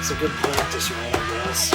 It's a good practice run, I guess.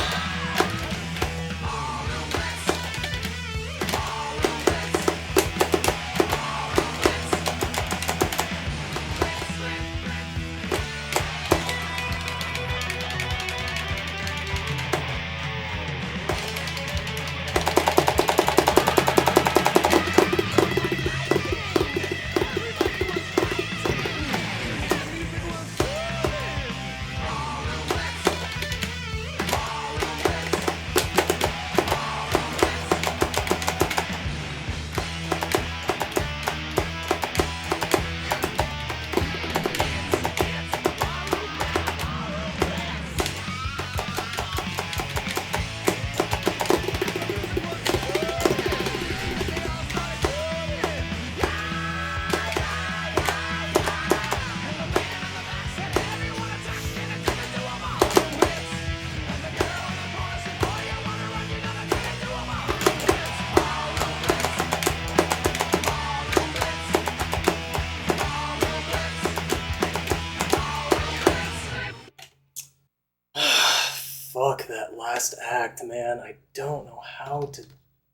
Fuck that last act, man. I don't know how to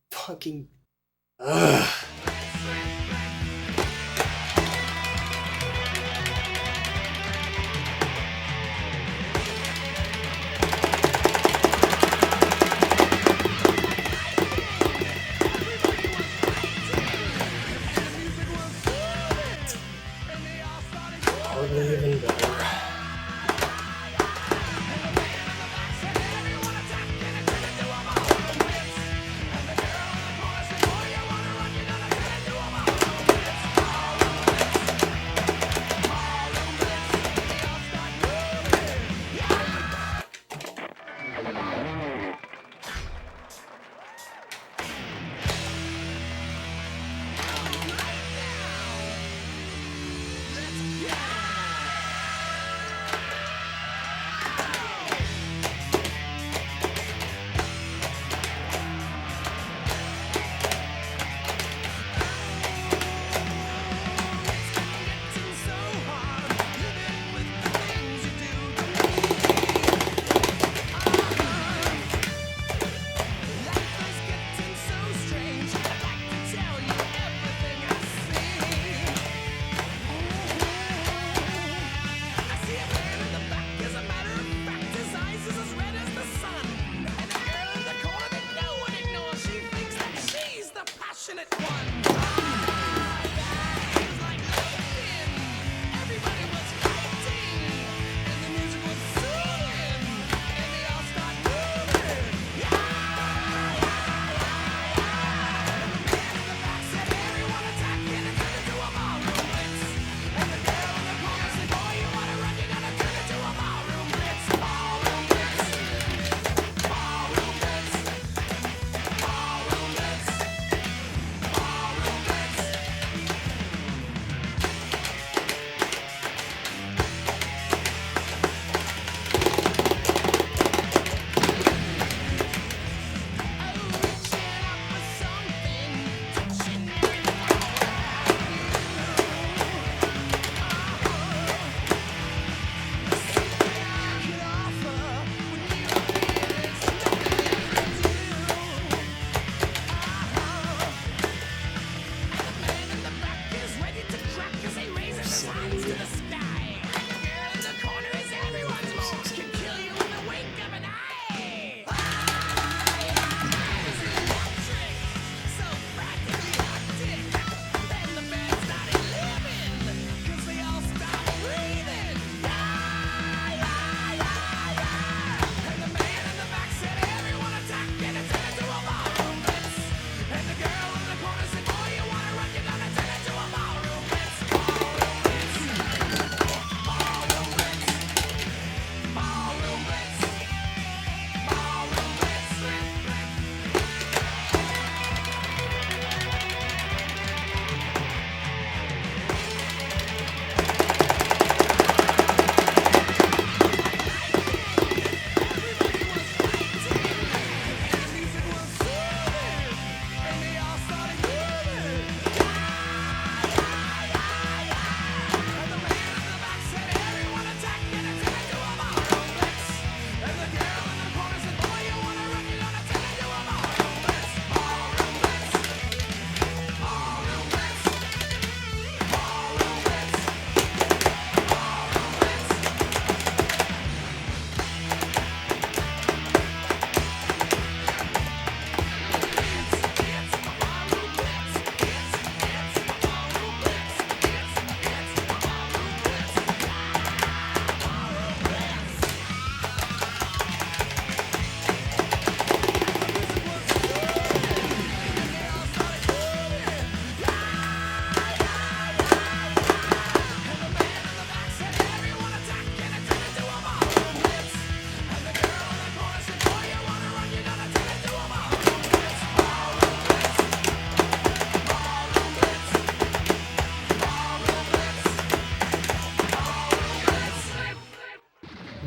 fucking... Ugh. Hardly even better.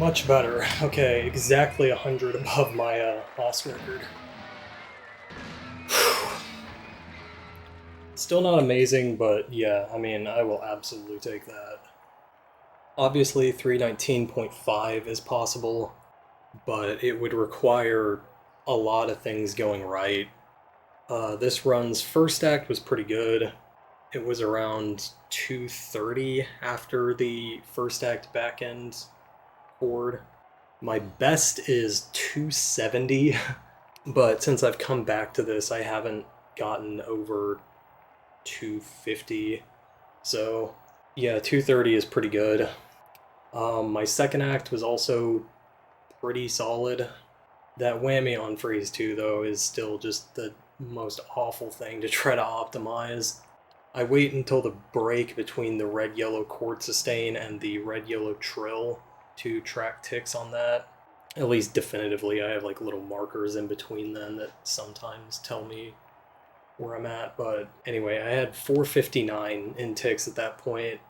Much better. Okay, exactly 100 above my last record. Still not amazing, but yeah, I mean, I will absolutely take that. Obviously, 319.5 is possible, but it would require a lot of things going right. This run's first act was pretty good. It was around 230 after the first act back end chord. My best is 270, but since I've come back to this, I haven't gotten over 250. So, yeah, 230 is pretty good. My second act was also pretty solid. That whammy on phrase 2, though, is still just the most awful thing to try to optimize. I wait until the break between the red-yellow chord sustain and the red-yellow trill to track ticks on that. At least definitively, I have like little markers in between them that sometimes tell me where I'm at. But anyway, I had 459 in ticks at that point.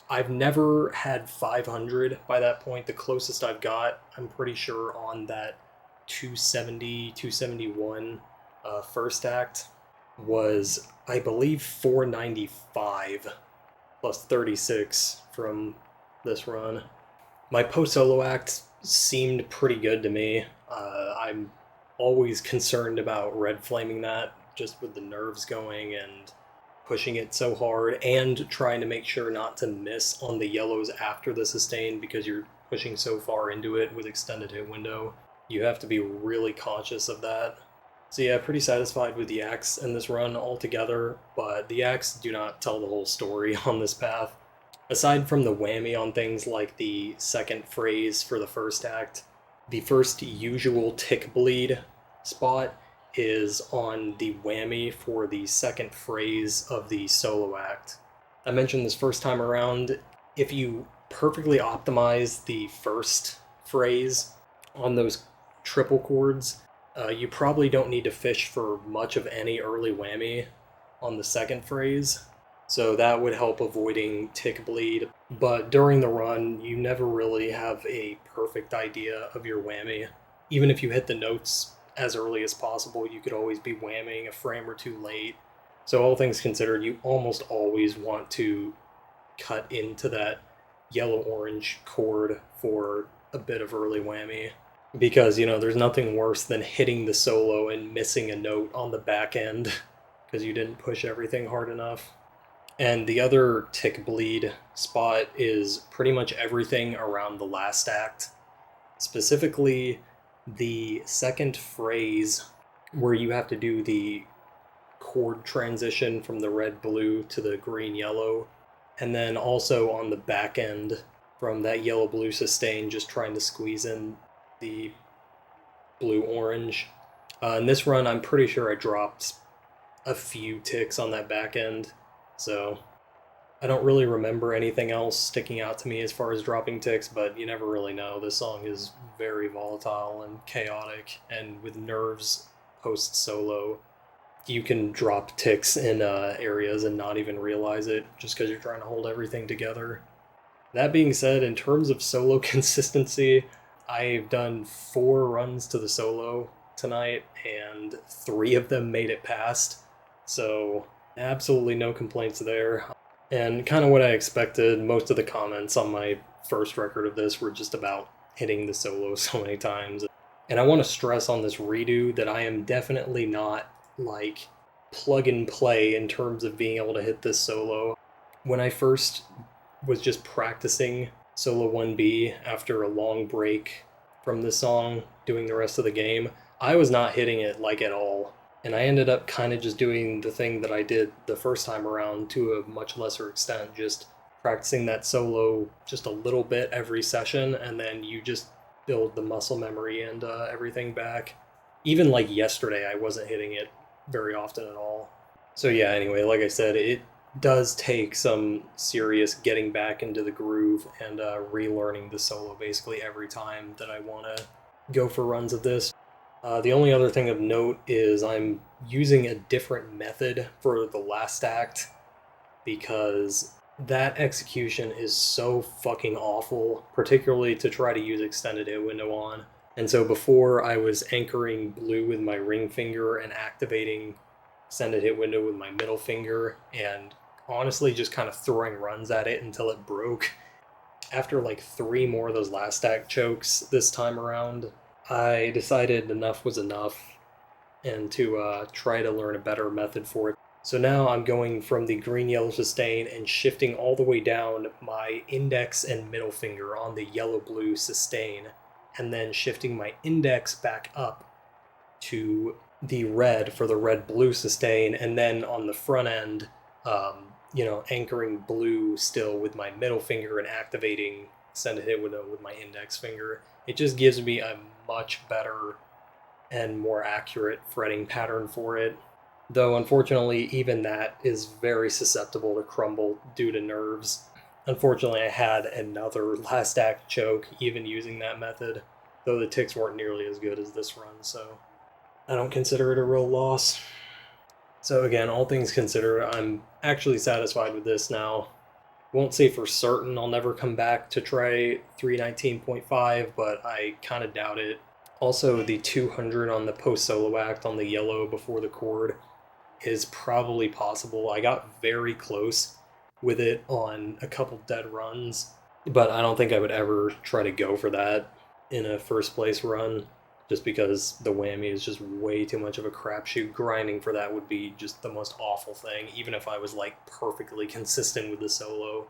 I've never had 500 by that point. The closest I've got, I'm pretty sure, on that 270, 271 first act was, I believe, 495 plus 36 from this run. My post-solo act seemed pretty good to me. I'm always concerned about red flaming that, just with the nerves going and pushing it so hard, and trying to make sure not to miss on the yellows after the sustain because you're pushing so far into it with extended hit window. You have to be really conscious of that. So yeah, pretty satisfied with the acts in this run altogether, but the acts do not tell the whole story on this path. Aside from the whammy on things like the second phrase for the first act, the first usual tick bleed spot is on the whammy for the second phrase of the solo act. I mentioned this first time around, if you perfectly optimize the first phrase on those triple chords, you probably don't need to fish for much of any early whammy on the second phrase. So that would help avoiding tick bleed. But during the run, you never really have a perfect idea of your whammy. Even if you hit the notes as early as possible, you could always be whamming a frame or two late. So all things considered, you almost always want to cut into that yellow-orange chord for a bit of early whammy. Because, you know, there's nothing worse than hitting the solo and missing a note on the back end because you didn't push everything hard enough. And the other tick bleed spot is pretty much everything around the last act. Specifically, the second phrase where you have to do the chord transition from the red-blue to the green-yellow. And then also on the back end from that yellow-blue sustain, just trying to squeeze in the blue-orange. In this run, I'm pretty sure I dropped a few ticks on that back end. So I don't really remember anything else sticking out to me as far as dropping ticks, but you never really know. This song is very volatile and chaotic, and with nerves post-solo, you can drop ticks in areas and not even realize it just because you're trying to hold everything together. That being said, in terms of solo consistency, I've done 4 runs to the solo tonight, and 3 of them made it past, so absolutely no complaints there. And kind of what I expected, most of the comments on my first record of this were just about hitting the solo so many times. And I want to stress on this redo that I am definitely not like plug and play in terms of being able to hit this solo. When I first was just practicing solo 1B after a long break from this song, doing the rest of the game, I was not hitting it like at all. And I ended up kind of just doing the thing that I did the first time around to a much lesser extent, just practicing that solo just a little bit every session, and then you just build the muscle memory and everything back. Even like yesterday, I wasn't hitting it very often at all. So yeah, anyway, like I said, it does take some serious getting back into the groove and relearning the solo basically every time that I want to go for runs of this. The only other thing of note is I'm using a different method for the last act because that execution is so fucking awful, particularly to try to use extended hit window on. And so before I was anchoring blue with my ring finger and activating extended hit window with my middle finger, and honestly just kind of throwing runs at it until it broke. After like 3 more of those last stack chokes this time around, I decided enough was enough and to try to learn a better method for it. So now I'm going from the green-yellow sustain and shifting all the way down my index and middle finger on the yellow-blue sustain, and then shifting my index back up to the red for the red-blue sustain, and then on the front end, anchoring blue still with my middle finger and activating extended hit window with my index finger. It just gives me a much better and more accurate fretting pattern for it. Though unfortunately, even that is very susceptible to crumble due to nerves. Unfortunately, I had another last act choke even using that method, though the ticks weren't nearly as good as this run, so I don't consider it a real loss. So again, all things considered, I'm actually satisfied with this now. Won't say for certain I'll never come back to try 319.5, but I kind of doubt it. Also, the 200 on the post solo act on the yellow before the chord is probably possible. I got very close with it on a couple dead runs, but I don't think I would ever try to go for that in a first place run, just because the whammy is just way too much of a crapshoot. Grinding for that would be just the most awful thing, even if I was like perfectly consistent with the solo.